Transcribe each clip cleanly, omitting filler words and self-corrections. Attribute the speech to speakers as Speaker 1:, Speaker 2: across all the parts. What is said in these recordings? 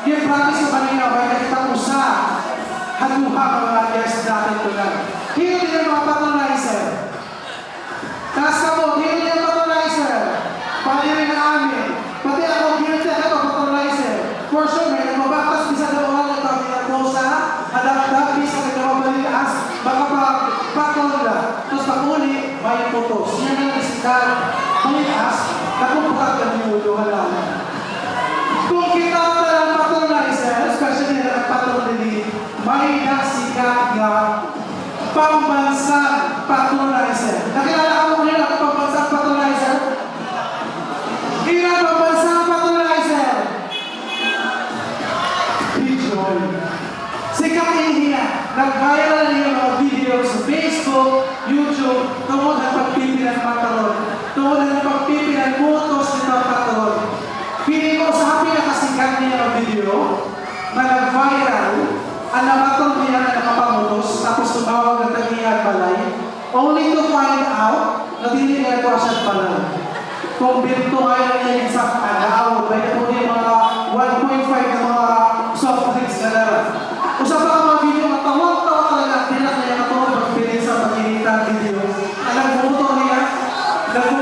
Speaker 1: Yung practice ko kanina, may nakita ko sa haluha mga guests natin ito na. Hilo din ang mga patronizer. Taas ka mo, hilo din ang patronizer. Pati rin ang amin. Pati ako, hilo din ako patronizer. For sure, may nagmabatas bisa na orang ito ang pinagposa, hadap-hadap, bisa na nagmabalias, baka pa-patron na. Tapos pag-uli, may photos. Yan ang isikat, balias, nakumpag ang mundo halaman. Kung kita ang patronizer, especially na patron din, may nasikat nga pambansang patronizer. Nakilala ka mo nila ang pambansang patronizer? Ilang pambansang patronizer? Bijoy. Sikat niya. Nag-viral niya mga video sa Facebook, YouTube, tungkol ng pagpipilan patron. Tungkol ng pagpipilan motos ni patron. Pili ko sa pinakasikat niya ng video na nag-viral, ang namatong niya na nakapamutos, tapos tumawag ng tagiyag balay, only to find out na hindi niya ito asyan pala. Kung virtual niya sa nag-aawag, dahil po niya mga 1.5 na mga soft drinks na naman. Usap pa ang mga video, matawag-tawa talaga, tinak niya matawag pagpiling sa pag-initang video. Ang nagbumotor niya, tapos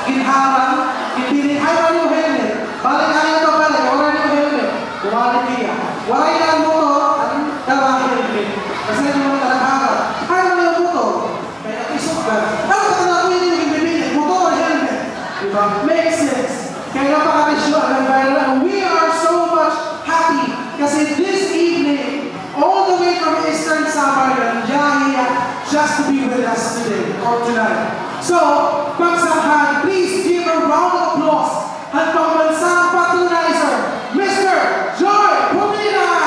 Speaker 1: ginharang, ipili, ay, wala yung helmet. Balik ayaw ito pala, wala yung helmet. Bumalik niya. Wala yung motor, ang dalang helmet. Kasi yung mga talangharap, ay, wala yung motor. Kaya isok ka. Ano ba na ako yung ibibili? Motor or helmet? Diba? Makes sense. Kaya napaka-resyo ang viral. And we are so much happy. Kasi this evening, all the way from Eastern Samar, Jahia, just to be with us today or tonight. So, pagsahan, please give a round of applause at pambansang patronizer, Mr. Joy Pumila!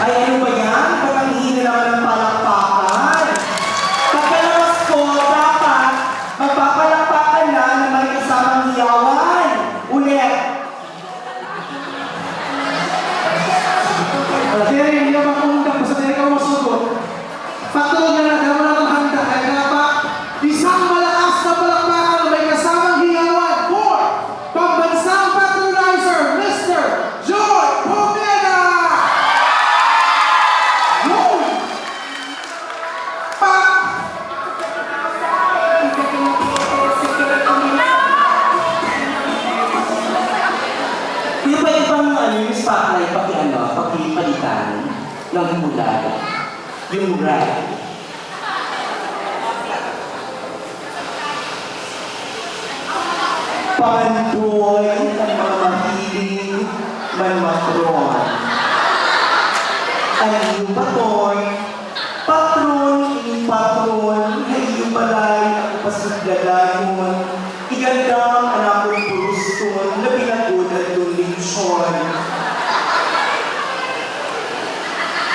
Speaker 2: Ay, ano ba yan? Pagpanghihin na naman ng palakpakan. Pagkalawas ko, dapat magpapalakpakan na na may kasamang hiyawan. Ulit.
Speaker 1: Kaya hindi naman kung sa dili ka masugot. Patron na nagkaroon na ng handa. Kaya dapat isang malakas na palakpakan na may kasamang hiyawan for pambansang patronizer, Mr. Joy Pumila! Woo! Pa!
Speaker 2: Yung pa ibang yung spotlight, pakipalitan ng mulay. Yung right. Pandoy ang mga mahiling manmatron. Ang iyong patron, ay iyong balay, ako pasigdalayon. Iganda ang anak kong puruston, na pinagod at donation.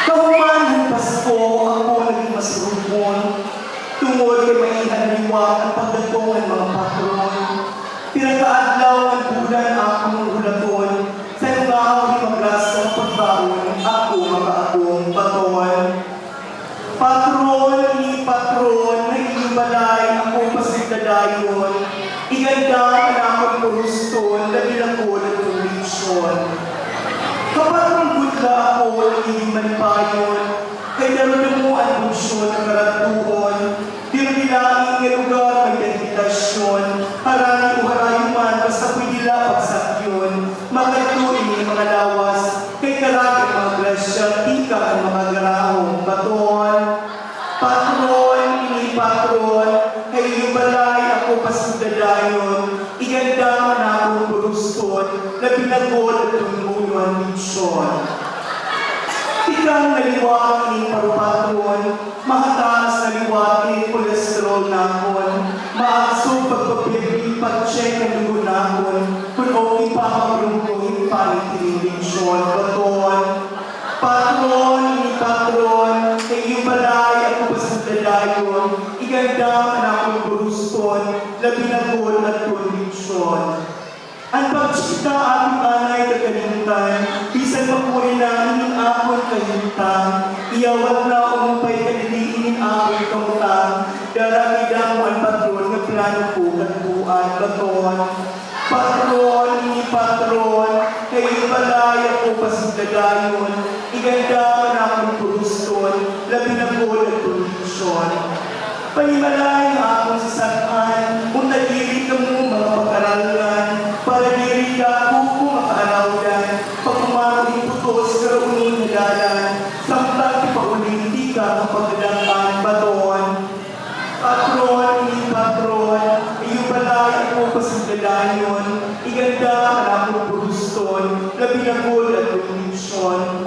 Speaker 2: Kahuman ng Pasko, ako naging masrupon. Tungod kay maihanaliwa ang pagdatong ng mga patron. Pinagkaadlaw ang bulan akong ulaton. Sa lugaw ni magrasa ang pagbaon, ako makaakong baton. Patron, na iyong balay, ako pasigdadayon. Iganda ang akong puruston, labilakon at donation. Kapatong budla ako ang iyong manipayon, kay daroon mo ang bunsyon ng karatuhon, dinilaing ng lugar may deditasyon, harani o harayo man, basta pwedila pagsakyon, magkatuloy ng mga lawas, kay karag ang mga grasya, tika ang mga garahong baton. Patron, kay iyong balay ako pasigdadayon, iganda man akong puruston, na pinagod at tumunuan misyon. Tikang naliwag ni parupatron, mahataas na liwag ni kolesterol nakon, maaksong pagpapirpi, pag-check ang dugo nakon, kung okay pa magrungkuhin pa ni tinimisyon, patron, kay iyong balay ako pasigdadayon, iganda man akong puruston, labi na gol at kondisyon. Ang pagsikita aking anay na kalintan, bisan mapuri na ining akon kalintan, iyawat na umumpay kaniliinin akong kautang, daramidang ang patron, aeroplano po, katuan, baton, patron, ni patron, kayo balaya po pasigdadayon, iganda manakong puruston, labi na po at produksyon. Panimalay akong sasaan, kung nagiri ka mo mga pag-aralan, para diri ka po kung makaaralan, pag umaking putos, karaunin nagalan, samtang ipaulinti ka kapag dalang baton. Patron, ni patron, iyong balay ako pasigdadayon, iganda manakong puruston, labi na po at produksyon.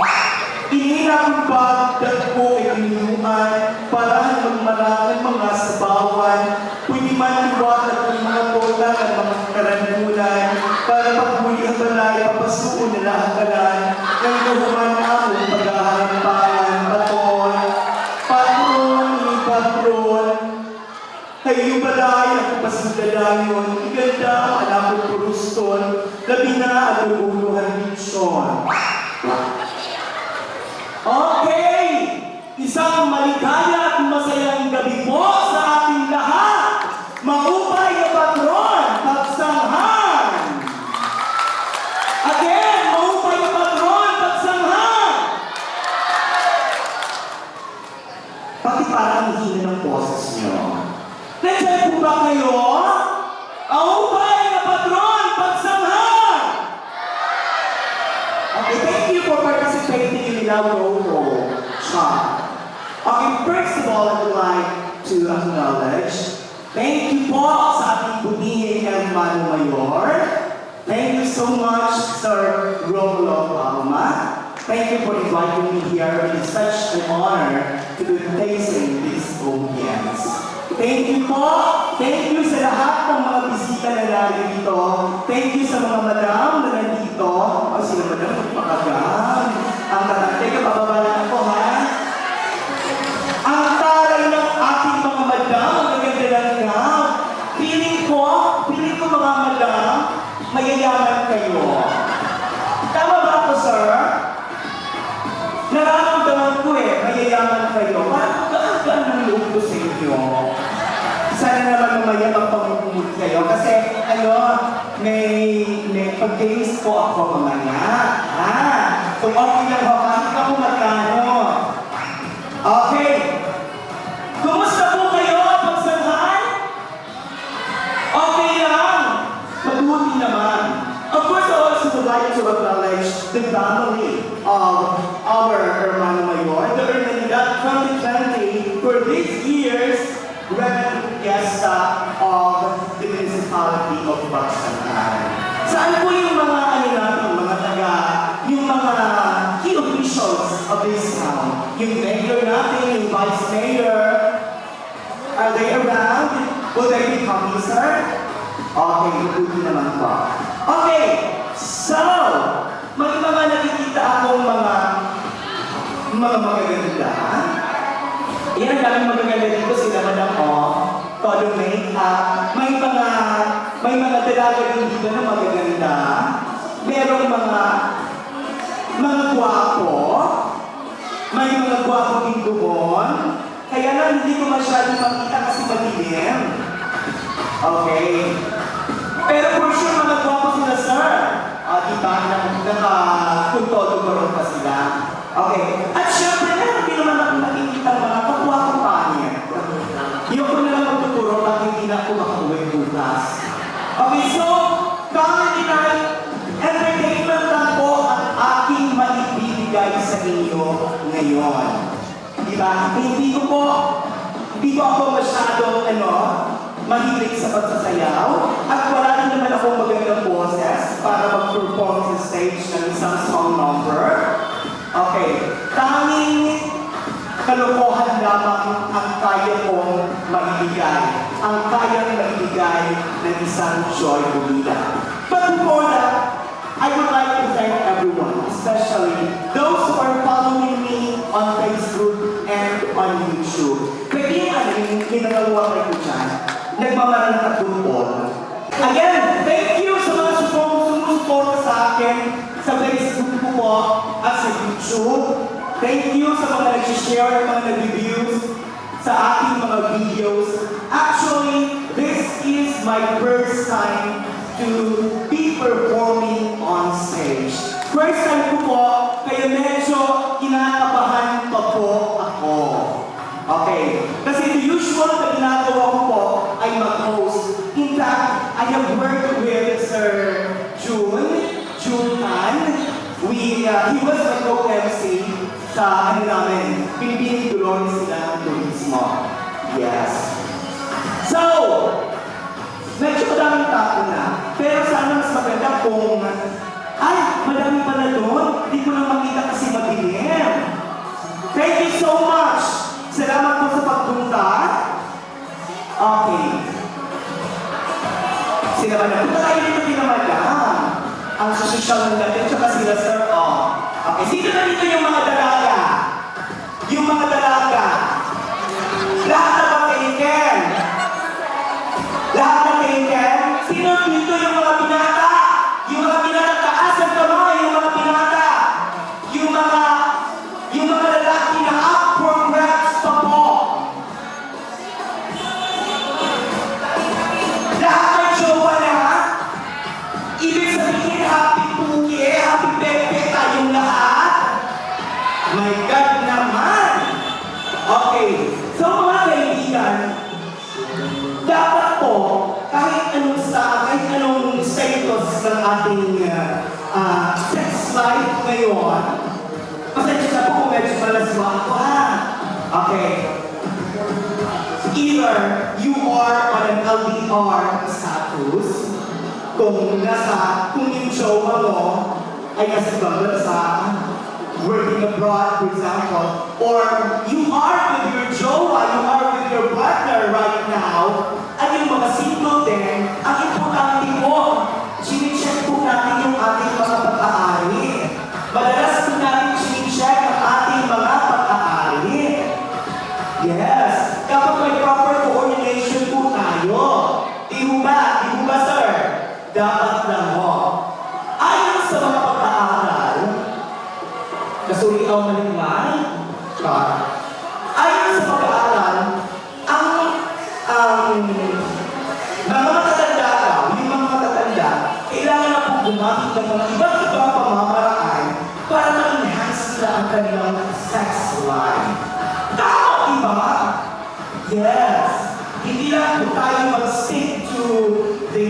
Speaker 2: Ininang bagdat ko ay inuman para magmarangan mga sabawan. Pwede man iwatan ng mga bola at mga karandulan para paghuli ang balay papasuon nila ang kalan. Nang gahuman akong paghaharapan, baton. Patron, ni patron, kayo balay ako pasigdadayon, iganda ang anak ko puruston, labi na at uluhan diksyon.
Speaker 3: Okay! Isang maligaya at masayang gabi po sa ating lahat! Maupay na patron, pagsanghan! Again, maupay na patron, pagsanghan!
Speaker 2: Pati parang hina ng boses niyo.
Speaker 3: Nandiyan po ba kayo? Maupay na patron, pagsanghan! Okay, thank you for participating in our logo shop. Okay, first of all, I would like to acknowledge, thank you po sa ating butihing hermano mayor. Thank you so much, Sir Romulo Palma. Thank you for inviting me here. It is such an honor to be facing this audience. Thank you po. Thank you sa lahat ng mga bisita na narito. Thank you sa mga madam na nandito. O sila madam, magpakagang. Ang teka, bababa lang ako ha. Ang taray ng ating mga madam, ang ganda ng gown. Feeling ko mga madam, mayayaman kayo. Tama ba ako, sir? Nararamdaman ko mayayaman kayo. Parang gaan ng loob ko sa inyo. Sana naman mamaya magpamumulot kayo. Kasi, may pag-games po ako mamaya. Kung okay lang ho, kahit ako magkano. Okay. Kumusta po kayo, pagsanghan? Okay lang. Mabuti naman. Of course, I also would like to acknowledge the family of our hermano mayor, the Hermanidad 2020, for this year's Grand Fiesta of the Municipality of Pagsanghan. Saan po yung mga yung mga key officials of this town? Yung mayor natin, yung vice mayor, are they around? Will they be coming, sir? Okay, mabuti naman po. Okay, so, may mga nakikita akong mga magaganda. Yan ang daming magaganda dito sila, madam, todo make-up. May mga dalaga din dito na magaganda. Merong mga gwapo. May mga gwapo din doon. Kaya lang hindi ko masyadong makita kasi madilim. Okay. Pero for sure, mga gwapo sila, sir. Diba? Kung todo karoon pa sila. Okay. At syempre, hindi naman ako nakikita mga kapwa ko pangit. Yung ko na lang magtuturo pag hindi na ako makakuwi bukas. Okay, so, comedy night, entertainment lang po ang aking maibibigay sa inyo ngayon. Diba? Hindi ko ako masyadong, mahilig sa pagsasayaw at wala rin naman akong magandang boses para mag-perform sa stage ng isang song number. Okay, tanging kalokohan lamang ang kaya kong maibigay. Ang kayang maibigay ng isang Joy Bonilla. But before that, I would like to thank everyone, especially those who are following me on Facebook and on YouTube. Pwede yung ginagawa ko dyan. Nagmamaral na tungkol. Again, thank you sa mga sumusuporta sa akin sa Facebook ko po at sa YouTube. Thank you sa mga nag-share at mga nag-reviews sa aking mga videos. Actually, this my first time to be performing on stage. First time ko po, kaya medyo kinakabahan pa po ako. Okay. Kasi the usual na ginagawa ko po ay mag-host. In fact, I have worked with Sir June Tan. He was my co-MC sa ano namin, Pilipining Dolores sila ng turismo. Yes. So, medyo madaming tao na. Pero sana mas maganda kung, ay, madami pala doon. Hindi ko lang makita kasi madilim. Thank you so much. Salamat po sa pagpunta. Okay. Sila ba na? Punta tayo dito din naman lang. Ang sosyal ng natin, tsaka sila sir. Oh. Okay, sino na dito yung mga dalaga? Yung mga dalaga. Lahat na ba kayo Ken? Lahat na kayo Ken? Sino dito yung mga binata? Yung mga binata, taas ang kamay, yung mga binata. Yung mga lalaki na up for grabs pa po. Lahat ng jowa na, ibig sabihin, happy Puki, happy Pepe tayong lahat. My God naman! Okay, so mga kaibigan, dapat po, kahit anong status ng ating sex life ngayon, pasensya na po kung medyo malaswa ako ha. Okay. Either you are on an LDR status, kung yung jowa mo ay nasa ibang bansa, working abroad, for example, or you are with your jowa, you are with your partner right now, at yung mga single din, ang importante po, chine-check po natin yung ating mga pag-aari. Madalas po natin chine-check ang ating mga pag-aari. Yes, kapag may proper coordination po tayo, di ba sir? Dapat lang mo. Ayon sa mga pag-aaral, kasuri ang malimay, ayon sa pag-aaral, ang mga matatanda daw, yung mga matatanda, kailangan na po gumamit ng mga iba't ibang pamamaraan para ma-enhance nila ang kanilang sex life. Tama, diba? Yes. Hindi lang po tayo mag-stick to the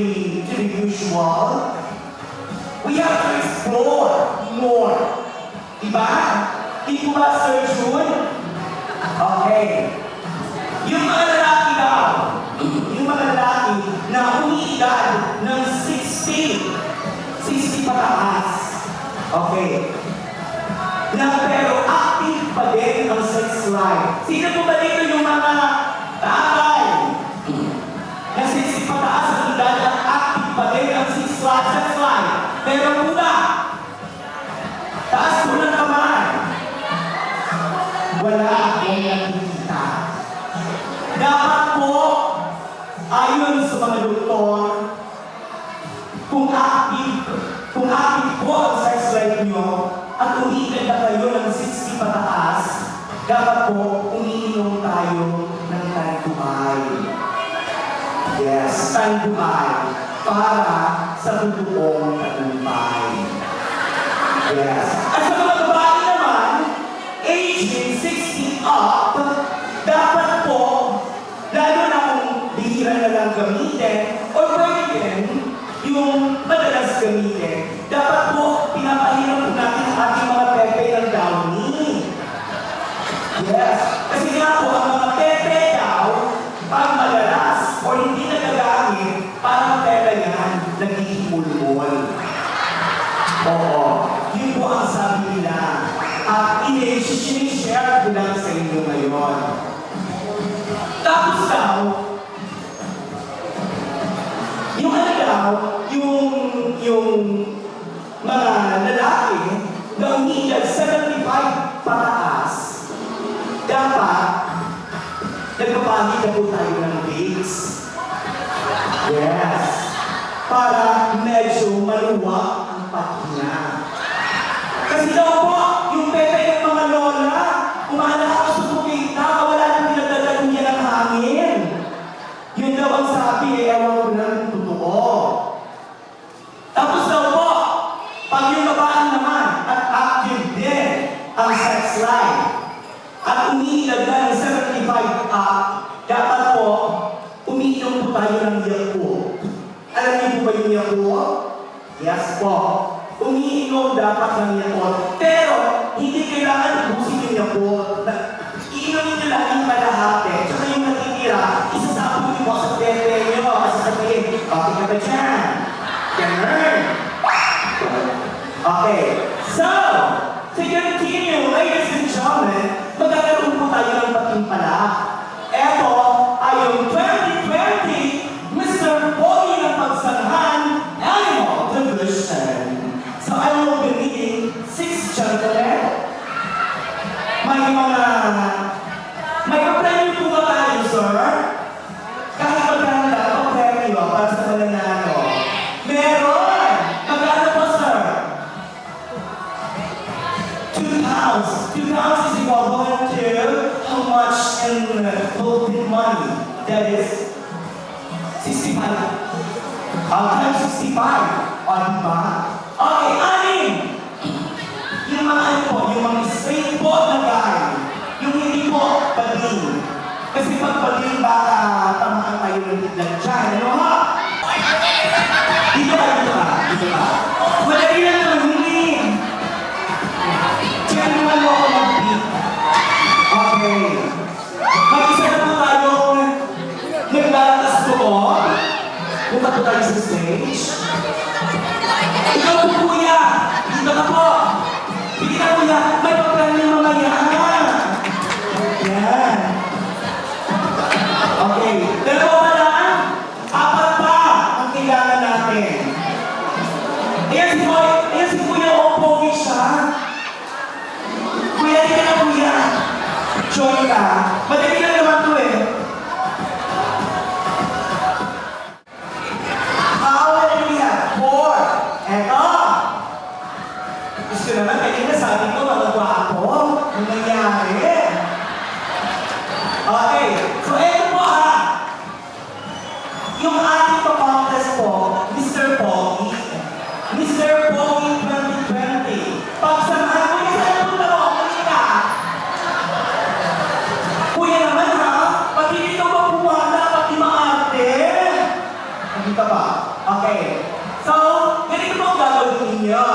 Speaker 3: usual. We have to explore more. Diba? Di po ba, Sir June? Okay. Yung mga lalaki daw, yung mga lalaki na umiidad ng 60 pataas. Okay. Na pero active pa din ang sex life. Sino po ba dito yung mga tatay na 60 pataas ang edad at active pa din ang sex life? Pero po ba? Taas po ng kamay. Wala akong nakikita. Dapat po, ayon sa mga doktor, kung active po ang sex life nyo at umiilan na kayo ng 60 pataas, dapat po umiinom tayo ng tanduay. Yes, tanduay. Para sa totoong tagumpay. Yes. At sa mga babae naman, aging 60 up, dapat po, lalo na kung bihira na lang gamitin, o pwede din yung madalas gamitin, dapat po, pinapahiram po natin ang ating mga pepe ng downy. Yes. Kasi nga po, ang mga pepe daw, pag madalas o hindi nagagamit, parang pepe yan, nagihimulmol. Oo. Yun po ang sabi nila. At i-share ko lang sa inyo ngayon. Tapos daw, yung ano daw, yung mga lalaki na umiidad 75 pataas, dapat nagpapangit na po tayo ng dates. Yes. Para medyo maluwag ang patina. Kasi daw po, yung pepe ng mga lola, umalakas sa bukit na, wala nang pinagdadala niya ng hangin. Yun daw ang sabi, ewan ko na umiidad na ng 75 up, dapat po, umiinom po tayo ng Yakult. Alam niyo po ba yung Yakult? Yes po. Umiinom dapat ng Yakult. Pero, hindi kailangan ubusin yung Yakult. Iinumin niyo lang yung kalahati. Tsaka yung natitira, isasabog niyo po sa tete niyo. Kasi sabihin, okay ka ba dyan? Ganun. Okay. So, to continue, ladies and gentlemen, magkakaroon po tayo ng patimpala. Ito ay yung 2020 Mr. Pogi ng Pagsanghan Animal Division. So I will be meeting 6 gentlemen. May pa-premyo po ba tayo, sir? Kahit magkanda, pa-premyo para sa mananalo. Meron! Magkano po, sir? 2,000. 2,000 is equivalent to how much in Philippine money? That is 65. Times 65. O, diba? Okay, anim! Yung mga ano po, yung mga straight po na guy. Yung hindi po bading. Kasi pag bading baka tamaan tayo ng biglang dyan. Ano ha? Dito ka, dito ka. Dito ka. Madali lang naman, hindi. Diyan naman mo ako mag-beat. Okay. Mag-isa na po tayo naglalatas doon. Punta po tayo sa stage. Ikaw po, kuya. Dito ka po. Dito ka, kuya. May pa-plan yung mga yan. Yan. Okay. Dalawa pa lang. Apat pa ang kailangan natin. Ayan si kuya. O, pogi siya. Kuya, di ka na, kuya. Join ka. Madali lang naman to eh. How many we have? 4. Eto. Gusto naman, kanina sabi ko, mga gwapo. Ano nangyari? Okay. So, eto po ha. Yung ating pa-contest po, Mr. Pogi. Mr. Pogi 2020. Pagsamahan ko yung saan po na mo, kuya. Kuya naman ha, pati dito ba puwala, pati maarte? Hindi ka ba? Okay. So, ganito po ang gagawin ninyo.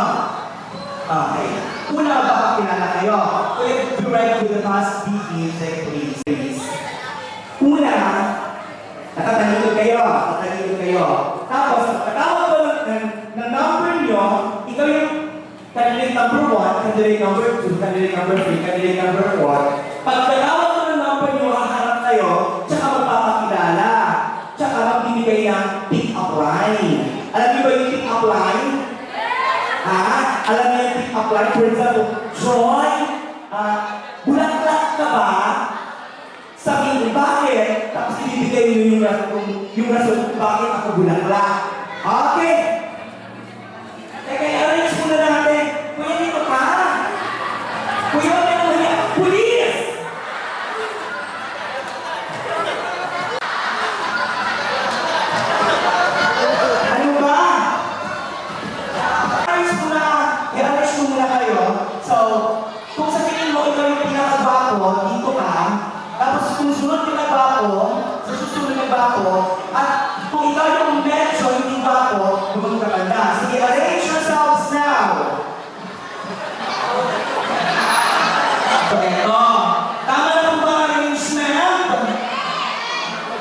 Speaker 3: Okay. Una, magpapakilala kayo. Kuya, be ready with the past beat music, please. Una, nakatalikod kayo. Tapos, pagkatawag ko ng number nyo, ikaw yung candidate number 1, candidate number 2, candidate number 3, candidate number 4. Pagkatawag ko ng number nyo, haharap kayo, tsaka magpapakilala. Tsaka magbibigay ng pick-up line. Alam niyo ba yung pick-up line? Ha? Alam niyo yung pick-up line? For example, Joy, bulaklak ka ba? Sabihin, bakit? Tapos ibibigay niyo yung rason kung bakit ako bulaklak. Okay. Teka, i-arrange muna natin. Kuya, dito ka. Kuya, police! Ano ba? I-arrange muna kayo. So, kung sa tingin mo ikaw yung pinakagwapo, dito ka. Tapos kung sunod yung nagwapo, sa susunod na gwapo, at kung ikaw yung medyo hindi gwapo, lumang ka banda. Sige, arrange yourselves now. So, eto. Tama na po ba ang arrangement?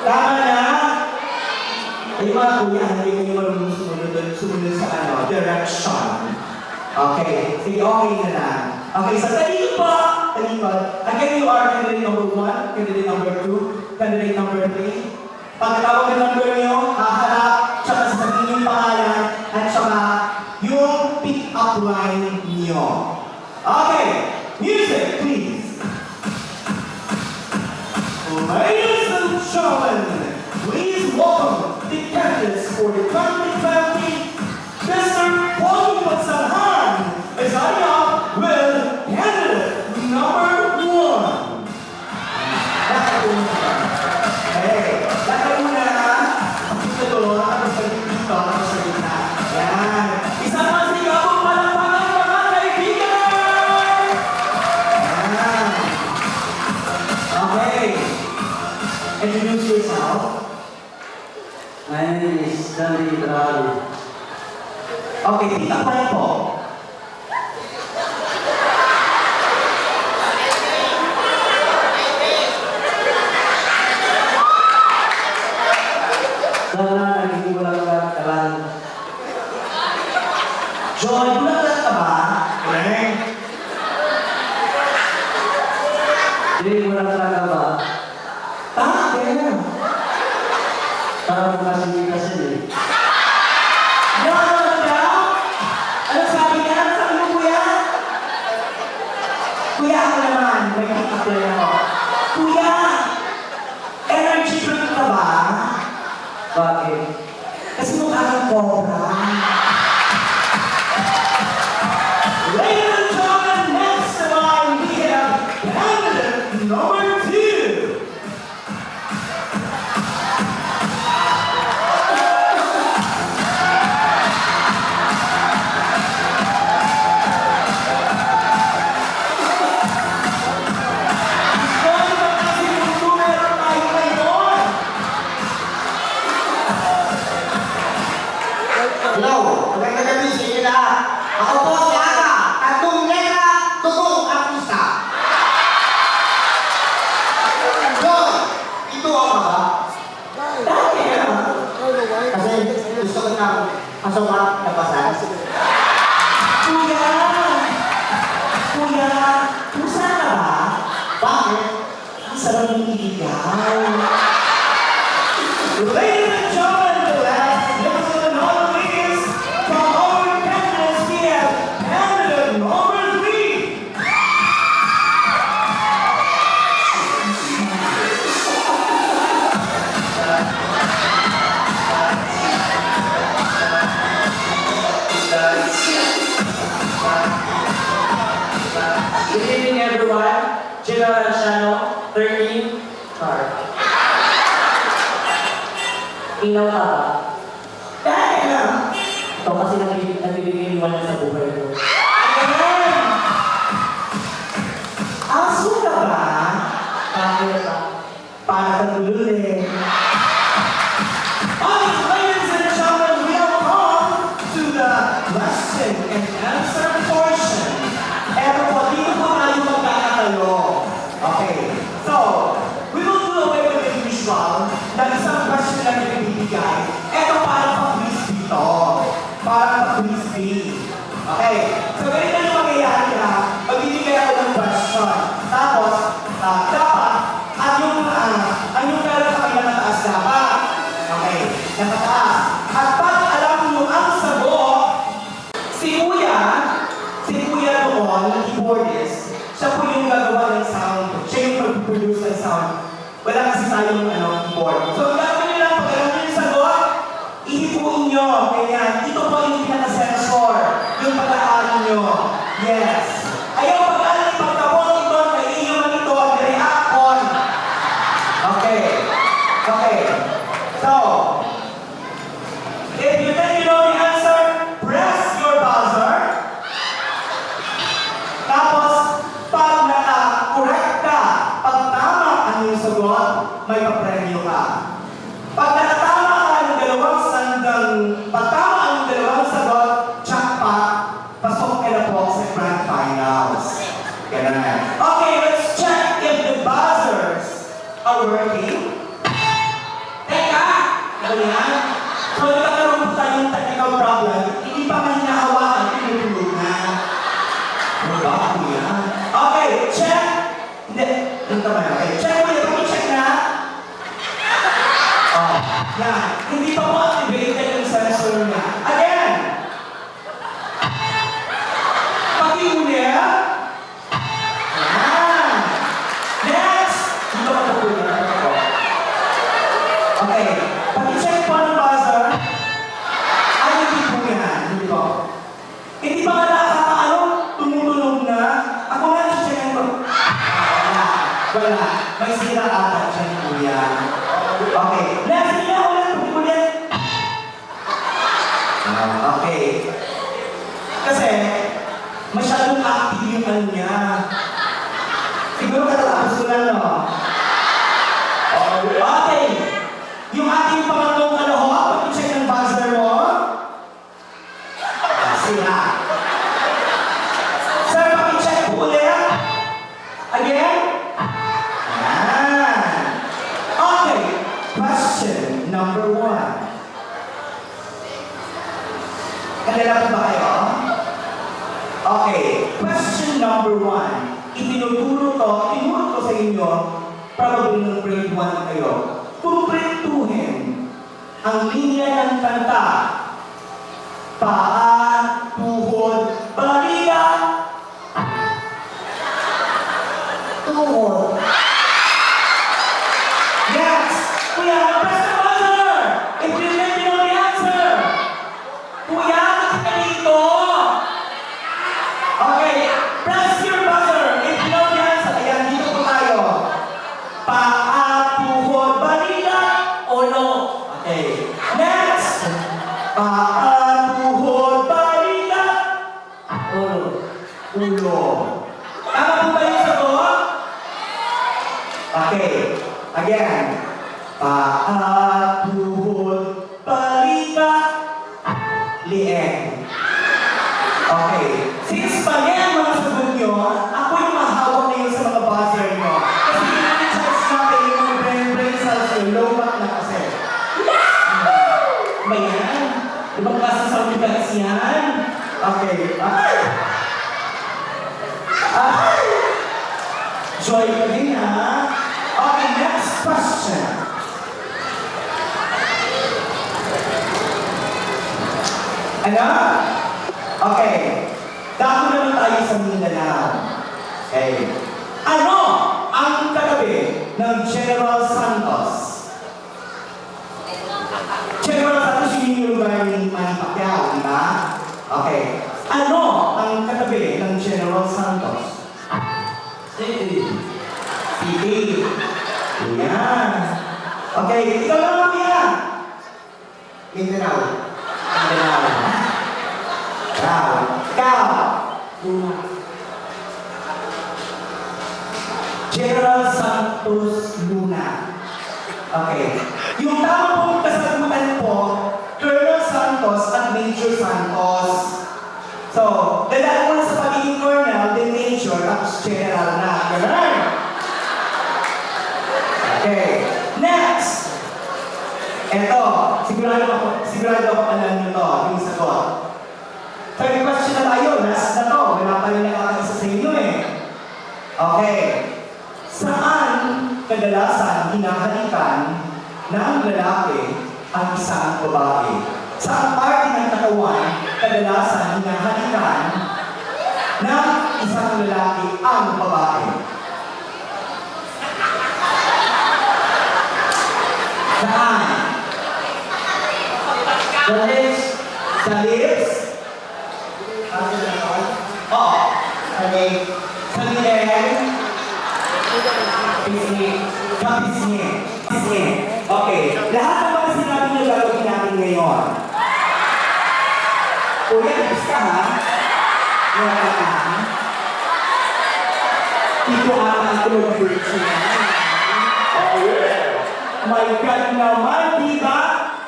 Speaker 3: Tama na? Ay, mga kuya, hindi ko yung marunong sumunod sa direction. Okay. Sige, okay na lang. Okay, so talikod po. Talikod. Again, you are candidate number 1, candidate number 2, candidate number 3. Pagkatawag ng number nyo, haharap, tsaka sasabihin yung pangalan, at tsaka yung pick-up line nyo. Okay, music, please. Ladies and gentlemen, please welcome the candidates for the 2020 Mr. Pogi Pagsanghan as I am with candidate number 1. Hey, lakad muna ha. Dito doon, tapos sa dito, tapos sa gitna. Yan. Isang masigabong palakpakan mga kaibigan! Yan.
Speaker 4: name is Danny Drago.
Speaker 3: Okay, tita pa rin po.
Speaker 4: Sana naging walang kalan.
Speaker 3: Joy, bulagat ka ba?
Speaker 2: Correct.
Speaker 4: Hindi walang talaga ba?
Speaker 3: Bakit?
Speaker 4: Para mo kasi eh.
Speaker 3: No, ano sabi niya? Ano sabi mo, kuya? Kuya, ako naman. May kikituloy ako. Kuya! Energy drink ka ba?
Speaker 4: Bakit?
Speaker 3: Kasi mukha kang cobra. Ladies and gentlemen, next naman, we have candidate number 2.
Speaker 5: Hello, magandang gabi sa inyo lahat. Ako po si Aga, tatlong negra, tugong artista. John, ito ako ba? Kasi gusto ko na masukat na basan.
Speaker 3: Kuya! Kuya! Pusa ka ba?
Speaker 5: Bakit?
Speaker 3: Ang sarap ng iligaw. Ladies and gentlemen, the last episode of the weeks from our candidates here, candidate number 3.
Speaker 4: Good evening everyone. General Anciano, 13, Char. Ilaw ka ba?
Speaker 3: Damn!
Speaker 4: Ito kasi nagbibigay iwan sa buhay ko.
Speaker 3: Ayan! Aso ka ba?
Speaker 4: Bakit ba?
Speaker 3: Para kang lululi. Alright, ladies and gentlemen, we have come to the question and answer portion. Eto po, dito po tayo magkakatanong. Okay, so, we will do away with the usual na isang question lang yung ibibigay. Eto parang pa-quiz dito. Parang pa-quiz bee. Okay, so ganito yung mangyayari ha. Magbibigay ako ng question. Tapos, dapat, ang yung meron sa kanya nataas dapat. Okay, nakataas. At pag alam mo ang sagot, si Kuya doon, yung keyboardist, siya po yung gagawa ng sound. Siya yung mag-produce ng sound. Wala kasi tayong keyboard. So, ang gagawin nyo lang, pag alam nyo yung sagot, ihipuin nyo. Ganyan. Ito po yung pinaka-sensor. Yung pag-aaral nyo. Yes. Ayaw pag-aaral yung pagkabot ito, naiiwan ito, reaction. Okay. Okay. So, if you think you know the answer, press your buzzer. Tapos, pag naka-correct ka, pag tama ang iyong sagot, may papremyo ka. Pag nakatama ka ng pag tama ang dalawang sagot, jackpot, pasok ka na po sa grand finals. Ganun. Okay, let's check if the buzzers are working. Teka! Ano yan? So, nagkakaroon po tayong technical problem. Hindi pa man hinahawakan, tinutulog na. Ano ba? Ano yan? Okay, check! Hindi. Hindi pa man. Okay, check mo yun. Pag-check na. Oh, yan. Hindi pa po activated yung sensor niya. Again! Pag-iuli. Yan. Next! Dito ka po yun. Okay. Pag-check po ng buzzer, ay hindi po yan. Hindi po. Hindi pa nga nakakaano, tumutunog na. Ako nga check ko. Wala. May sira ata dyan po yan. Okay. Next, hindi na ulit. Okay. Kasi, masyadong active yung ano niya. Siguro katatapos ko lang, no? Okay. Yung ating pangatlong kalahok, Kadala po ba kayo? Okay, question number 1. Itinuturo ko sa inyo, probably ng grade 1 kayo. Kumpletuhin ang linya ng kanta. Paa, tuhod, baliga.
Speaker 5: Tuhod.
Speaker 3: Yes! Kuya, press the buzzer! If you let me know the answer! Kuya, nakita dito! Okay, press your buzzer if you know the answer. Ayan, dito po tayo. Paa, tuhod, baliga.
Speaker 4: Ulo.
Speaker 3: Okay. Next! Paa, tuhod, baliga.
Speaker 4: Ulo.
Speaker 3: Ulo. Tama po ba yung sagot? Okay. Again. Paa, tuhod, baliga, lieg. Okay. Since mali ang mga sagot nyo, ako yung mahawak na yun sa mga buzzer nyo. Kasi pinag-charge natin yung mga brain cells nyo, low back na kasi. Ba yan? Ibang klase sa uligas yan? Okay. Ay! Ay! Joy ka din, ha? Okay, next question. Ano? Okay. Dako naman tayo sa Mindanao. Okay. Ano ang katabi ng General Santos? General Santos yung lugar ni Manny Pacquiao, di ba? Okay. Ano ang katabi ng General Santos?
Speaker 4: City.
Speaker 3: City. Yan. Okay, ikaw naman kuya.
Speaker 5: Mindanao.
Speaker 3: Mindanao. Ikaw. Ikaw.
Speaker 4: Luna.
Speaker 3: General Santos Luna. Okay. Yung tamang pong kasagutan po, Colonel Santos at Major Santos. So, dadaan mo na sa pagiging Colonel, then Major, tapos General na. Ganun. Okay. Next! Eto, sigurado ako alam nyo to, yung sagot. Third question na tayo, last na to. Wala pa rin nakakasa sa inyo eh. Okay. Saan kadalasan hinahalikan ng lalaki ang isang babae? Saan parte ng katawan kadalasan hinahalikan ng isang lalaki ang babae? Saan?
Speaker 4: The lips.
Speaker 3: Sa lips?
Speaker 5: Ano na naman?
Speaker 3: Oo.
Speaker 5: Kani.
Speaker 3: Sa lieg?
Speaker 4: Pisngi.
Speaker 3: Kapisngi. Pisngi. Okay. Lahat ng mga sinabi niyo gagawin natin ngayon. Kuya, tapos ka ha? Wala ka ha? Ito ang atulog virtue. Oh yeah. My God naman, di ba?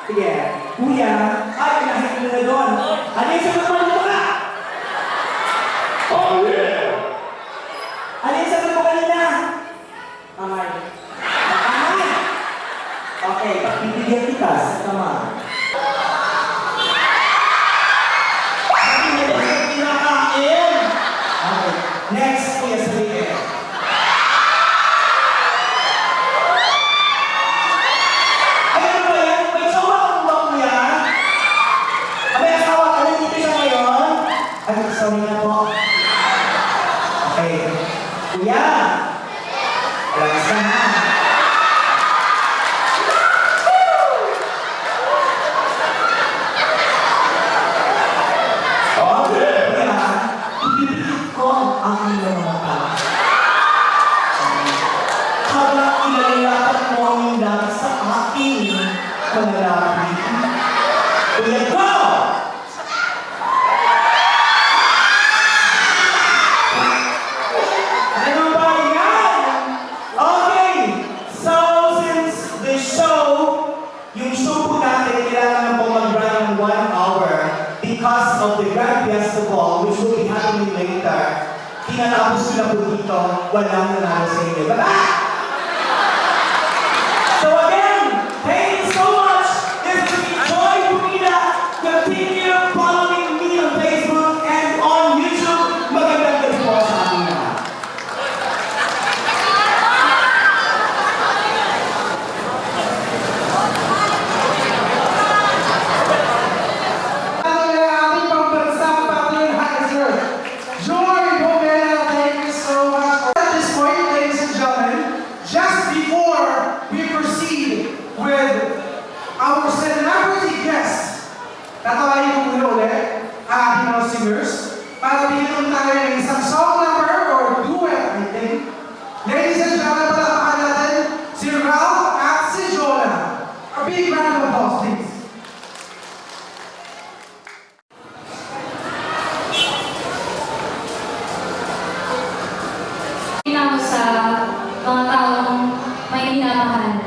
Speaker 3: Sige. Kuya, ay, nahit mo na doon. Ano yung sagot mo dito ka?
Speaker 2: Oh yeah!
Speaker 3: Ano yung sagot mo kanina?
Speaker 4: Kamay.
Speaker 3: Kamay! Okay, pagbibigyan kita sa kamay. Sabi mo ba sa kinakain? Okay, next kuya sa liit. Ay, ano ba yan? May sawa ka ba kuya? May asawa ka, nandito siya ngayon? Ay, sorry na po. Okay. Kuya! Relax ka na. Kuya, ibibigit ko ang aking mga mata. Habang ilalalapat mo ang iyong sa aking mga labi. Kuya, go! Ano ba yan? Okay, so since the show, yung show po natin, kailangan po mag-run ng 1 hour because of the Grand Fiesta Ball, which will be happening later. Tinatapos ko na po dito, walang nanalo sa inyo. Bye-bye! So again, thank you so much. This is Joy Pumida. Continue following
Speaker 1: singers para bigyan tayo ng isang song number or duet, I think. Ladies and gentlemen, palakpakan natin si Ralph at si Jonah. A big round of applause, please.
Speaker 6: Pinamo sa mga taong may minamahal.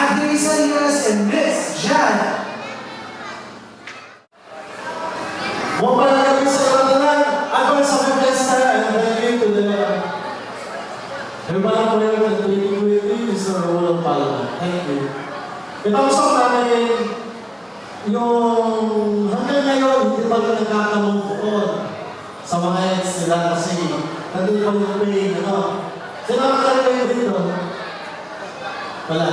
Speaker 2: Anthony Salinas and Miss Jan.
Speaker 7: Maraming salamat advance sa fiesta and thank you to the Hermano Forever and 2020, Mr. Rolong Palma. Thank you. Itausap namin yung hanggang ngayon hindi pa rin nagkakamove on sa mga ex nila kasi nandun pa yung pain, ano. Sino nakakalayo dito? Wala.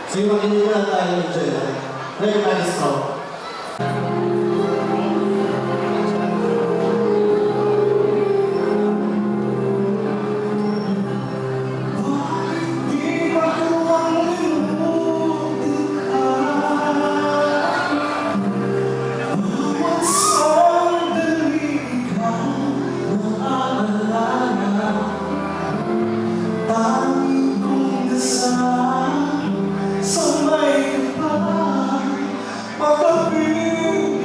Speaker 7: Sige, makinig na tayo ng Jella. Very nice talk.
Speaker 2: Sa may kapal, makapit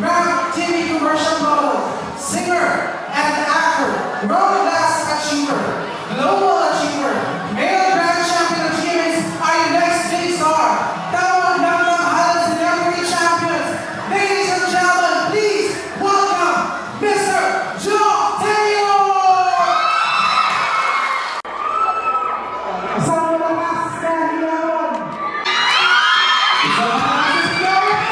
Speaker 1: Grand TV commercial model, singer, and actor, world class achiever, global achiever, male grand champion of GMAs are your next big star. Tawag ng mga celebrity champions. Ladies and gentlemen, please welcome Mr. Joe Taylor! Isang malakas na hilawan! Isang malakas na hilawan!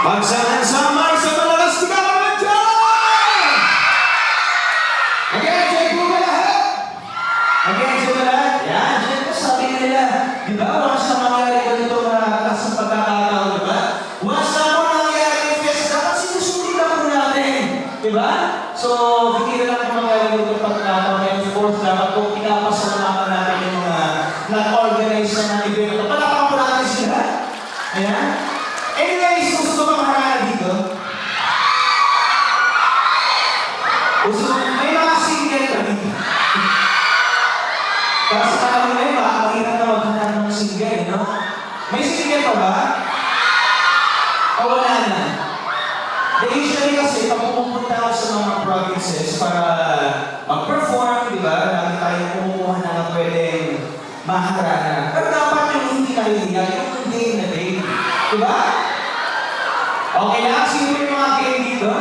Speaker 3: Pagsama-sama sa malakas na kawan dyan! Again, check mo ba lahat? Again, check mo lahat? Yan, check mo, sabi nila. Di ba, once na mangyari ganito mga sa pagkakataon, di ba? Once na mo nangyari yung fiesta, dapat sinusulit lang po natin. Di ba? So, hindi na lang mangyari ganito pagkakataon. And of course, dapat kung pinapasalamatan natin yung mga nag-organize na ng event. Palapakan po natin sila. Ayan. Anyways, gusto ko maharana dito. May mga single pa dito. Kasi alam mo na yun, mahirap na maghanap ng single, no? May single pa ba? O wala na? Usually kasi, pag pumunta ako sa mga provinces para mag-perform, di ba? Lagi tayo kumukuha na ng pwedeng maharana. Pero dapat yung hindi nahihiya, yung day na day. Di ba? Okay lang, sino yung mga game dito?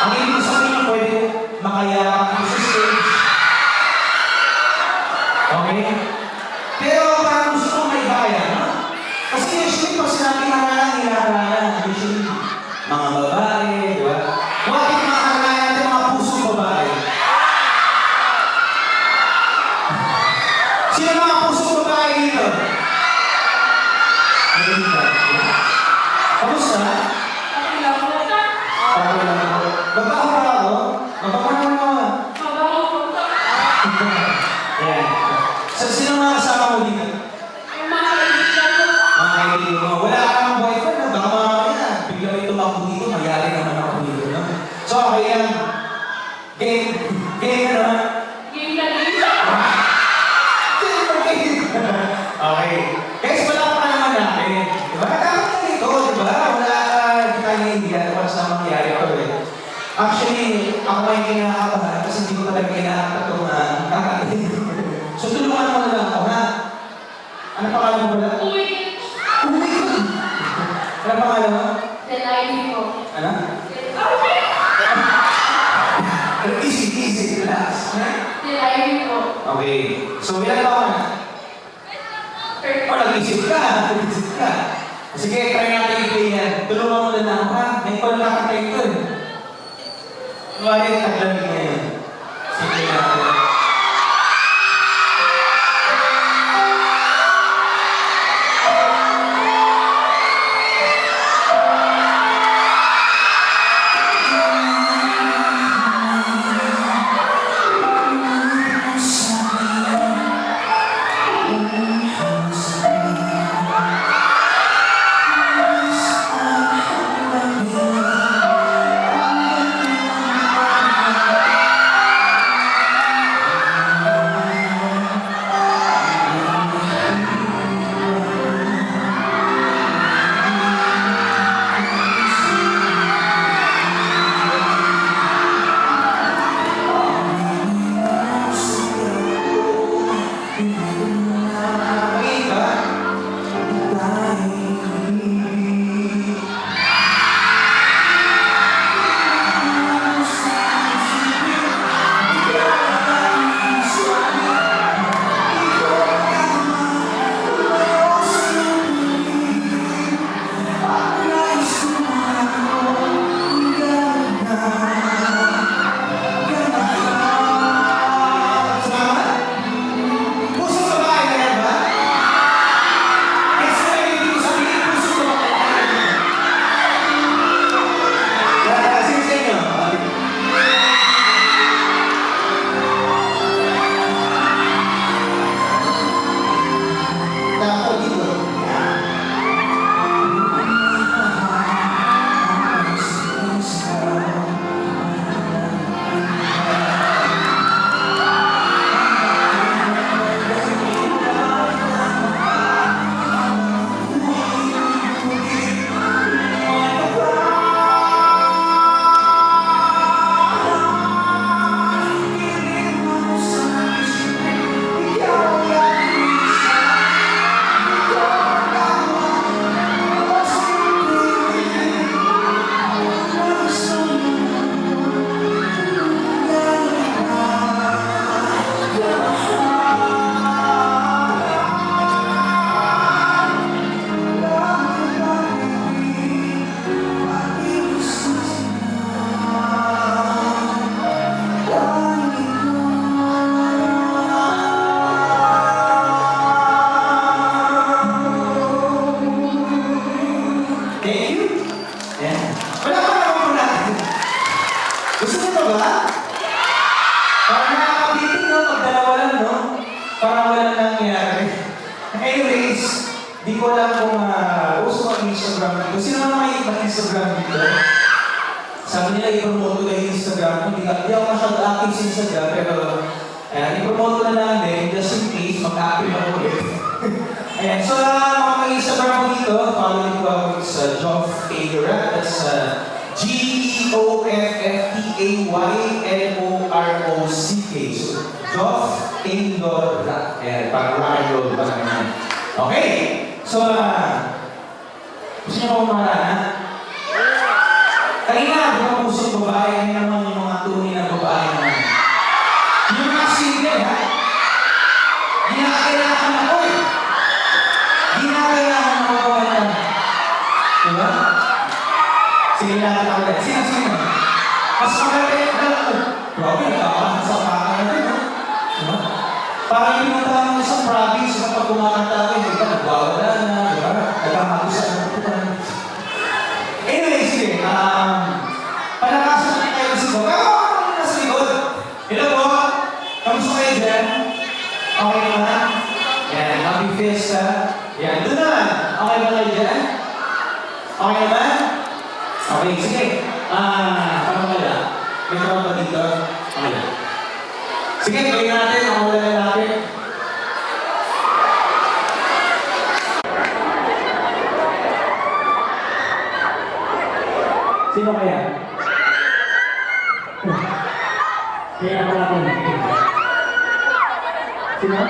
Speaker 3: Ang ibig sabihin yung pwede makayakap mo sa stage. Okay? Pero parang gusto ko may bayan, no? Kasi usually pag sinabi hinaharana, usually mga babae, di ba? What if maharana ba?
Speaker 6: Okay lang po.
Speaker 3: Okay lang ako. Mabaho ba ako? Mabaho naman ako.
Speaker 6: Mabaho po.
Speaker 3: Ayan. So, sino mga kasama mo dito?
Speaker 6: Yung mga kaibigan ko.
Speaker 3: Mga kaibigan mo. Wala ka ng boyfriend, no? Baka mamaya, bigla may tumakbo dito, mayari naman ako dito, no? So, okay yan. Game. Game ka naman.
Speaker 6: Game na game.
Speaker 3: Okay. Guys, wala pa naman natin. Diba? Dapat na ito, diba? Wala ka, hindi tayo naiindihan kung ano sa mangyayari ito eh. Actually, ako ay kinakabahan kasi hindi ko talaga kinakata itong kakatin. So, tulungan mo na lang ako, ha? Ano pangalan mo pala?
Speaker 6: Uwi.
Speaker 3: Oh my God! Ano pangalan mo?
Speaker 6: Delighty po.
Speaker 3: Ano? Easy, relax.
Speaker 6: Delighty po.
Speaker 3: Okay. So, ilan taon na? Oh, nag-isip ka. Sige, try natin i-play yan. Tulungan mo na lang, ha? May call na kakatay ko eh. Bakit taglamig na yan? Sige natin. Di ko alam kung uso ang Instagram dito. Sino naman may mag-Instagram dito? Sabi nila i-promote ko yung Instagram ko. Hindi ako masyado active sa Instagram, pero i-promote ko na lang din, just in case, mag-active ako ulit. Ayan, so mga mag-Instagram ko dito, follow nyo ko ako sa Geoff Taylorat. That's GeoffTayLorock. So, Geoff Taylorat. Ayan, parang rock and roll pa naman. Okay, so gusto niyo ba kumarana? Kanina, di ba pusong babae, ngayon naman yung mga tunay na babae naman. Yung mga single, ha? Di na kailangan ako eh. Di na kailangan ako kawatan. Diba? Sige natin ako ulit. Sino? Mas maganda yung dala ko. Grabe, nagkakahan sa paka natin, ha? Diba? Parang yung pinuntahan mo sa province, kapag kumakanta ko, hindi ka nagwawala na, diba? Nagkakagusan na ito. sige. Palakasan natin kayo sa likod. Pero ako naman nasa likod. Hello po. Kamusta kayo dyan? Okay naman? Yan, happy fiesta. Yan, doon naman. Okay ba kayo dyan? Okay naman? Okay, sige. Parang wala. May tawag ba dito? Okay. Sige, gawin natin. Ako wala natin. Sino kaya?
Speaker 4: Kaya ako natin.
Speaker 3: Sino?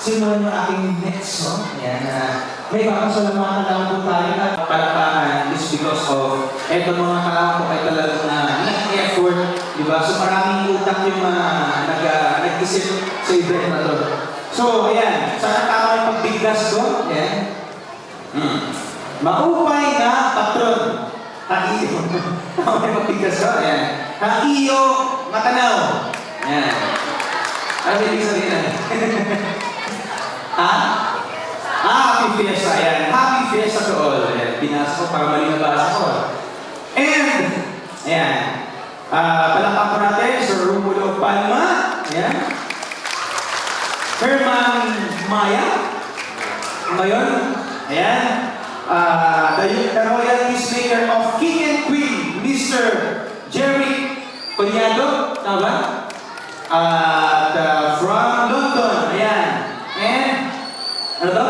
Speaker 3: simulan yung ating next song. Ayan, may papasalamatan lang po tayo at palakpakan is because of eto mga kalawang po ay talagang nag-effort, di ba? So maraming utak yung nag-isip sa event na to. So, ayan, sana tama yung pagbiglas ko. Ayan. Maupay na patron. At Okay, matigas ka. Ayan. Hakiyo, matanaw. Ayan. Ano ibig sabihin na? Ha? Happy Fiesta. Ayan. Happy Fiesta to all. Ayan. Pinasa ko para mali na basa ko. And, ayan. Palakpak po natin, Sir Romulo Palma. Ayan. Herman Maya. Ano yun? Ayan. The Royal Peacemaker of King and Queen, Mr. Jerry Collado. Tama ba? From London. Ayan. And, ano to?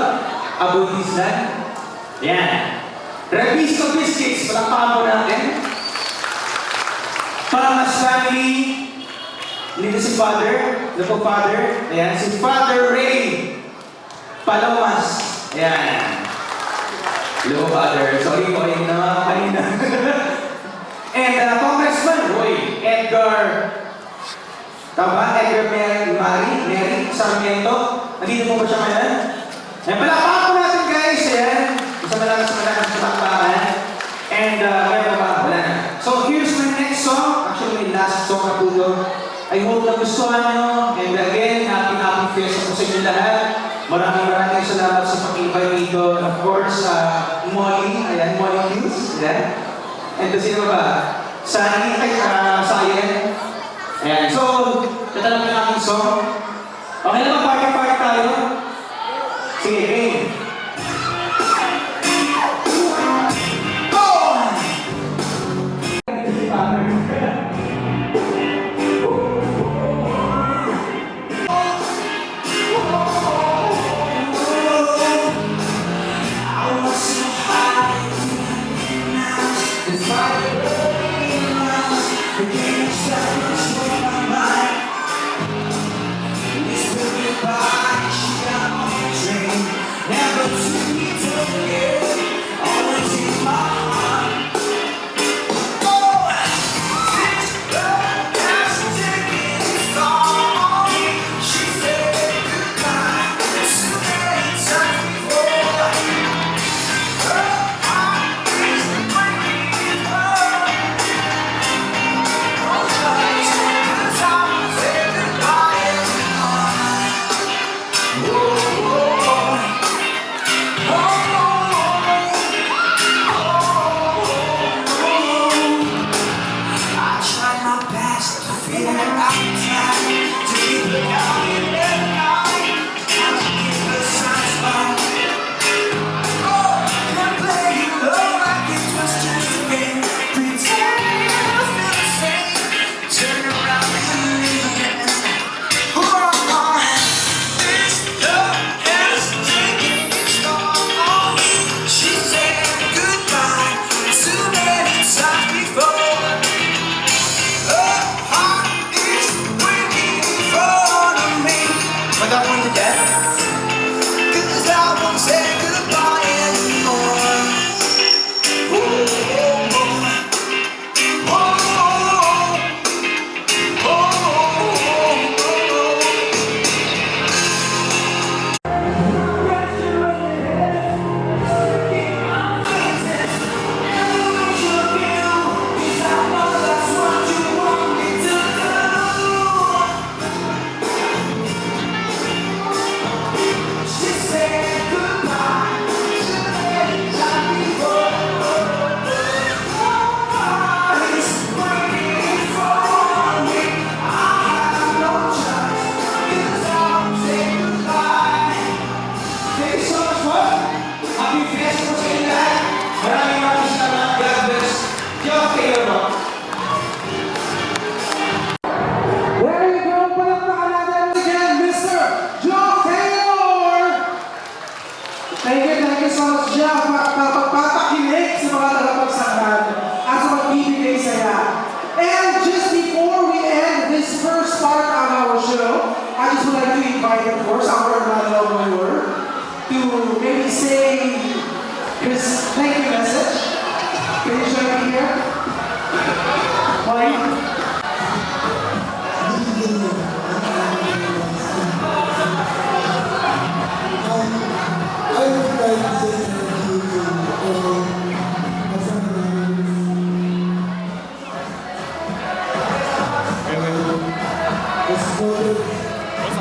Speaker 3: Abu Dislan. Ayan. Revisto Biscuits. Palakpakan po natin. Palmas family. Dito si Father. Ito po Father. Ayan. Si Father Ray Palomas. Ayan. Hello, Father. Sorry po, ayun na kanina. And Congressman Roy Edgar. Tama? Edgar Mary Sarmiento. Nandito po ba siya ngayon? Ayan, palakpakan po natin guys. Ayan. Isa malakas sa palakpakan. And meron pa? Wala na. So here's my next song. Actually, my last song na po doon. I hope na gustuhan nyo. And again, happy Fiesta po sa inyo lahat. Maraming salamat sa pag-invite dito. Of course, Molly. Ayan, Molly News. Ayan. And sino ba? Sunny, Sayen. Ayan. So, tatanong na aking song. Okay na ba? Party tayo? Sige, game.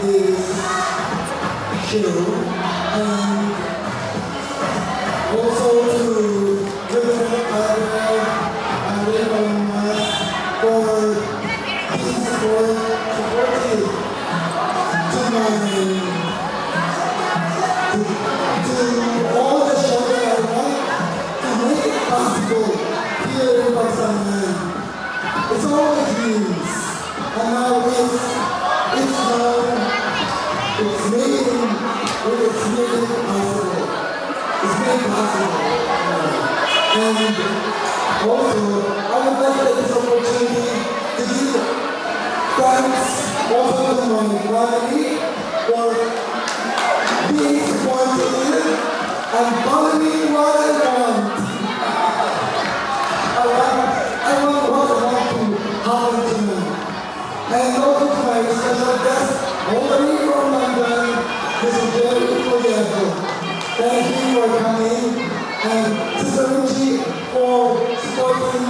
Speaker 8: this show and also to Reverend Father Andre Palmas for being supportive to all the shows that I want to make it possible here in Bangsanan. It's always dreams, and now it's now it's made possible. It's made possible. And also, I would like to take this opportunity to give thanks also to my family for being supportive and following me what I want. I want what I want to happen to me. And also to my special guest, all the way from London, Mr. Jerry Proyecto. Thank you for coming, and Sister Ruchi for supporting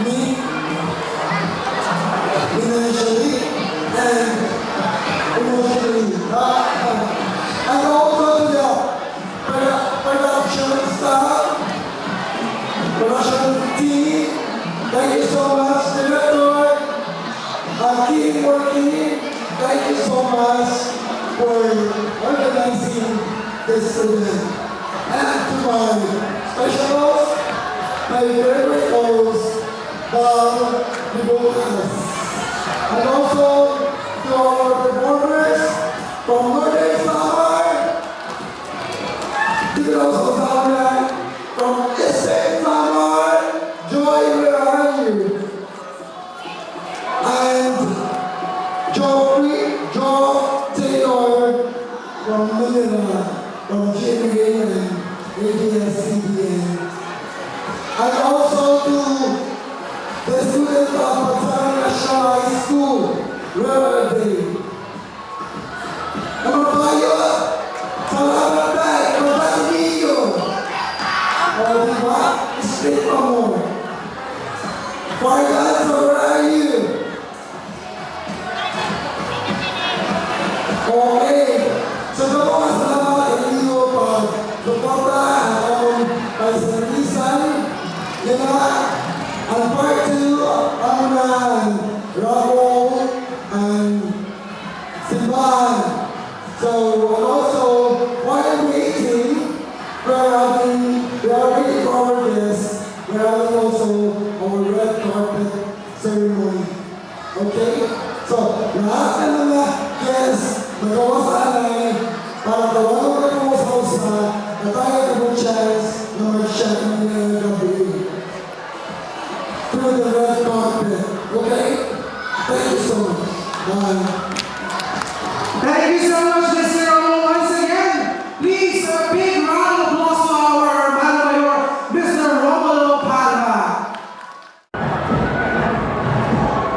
Speaker 8: me financially and emotionally. And also to the production staff, production team. Thank you so much, Director. Keep working. Thank you so much for organizing this event. And to my specials, my favorite host, Bob Ribolas. And also to our performers from Northern Samar, Tibiros Samar, from Eastern Samar, Joy, where are you? And Joe Taylor from Manila, from GMA and ABS-CBN. And also to the students of Bangsanan National High School, where are they? Kababayo, salamat tayo, kababayo. O diba? Straight pa mo. Fargas, where are you? Okay, so salamat inyo pag suporta akong paisalisan nila ang part 2 ang Rabo and Simbahan. So, and also, while waiting, we're already covered this, we're having also our red carpet ceremony. Okay? So, lahat na mga guests magawa sa alay para tawagin ka mo sa usa na tayo ka mo chance na mag-share kami ngayong gabi through the red carpet. Okay? Thank you so much. Bye.
Speaker 1: Thank you so much, Mr. Romo. Once again, please a big round of applause to our Mayor, Mr. Romulo Palma.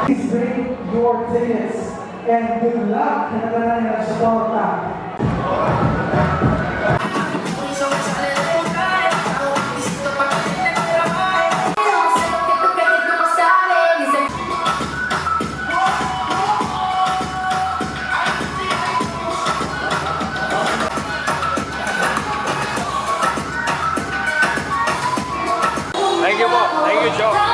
Speaker 1: Please bring your tickets and good luck in the next quarter.
Speaker 9: Thank you po. Thank you, Joe.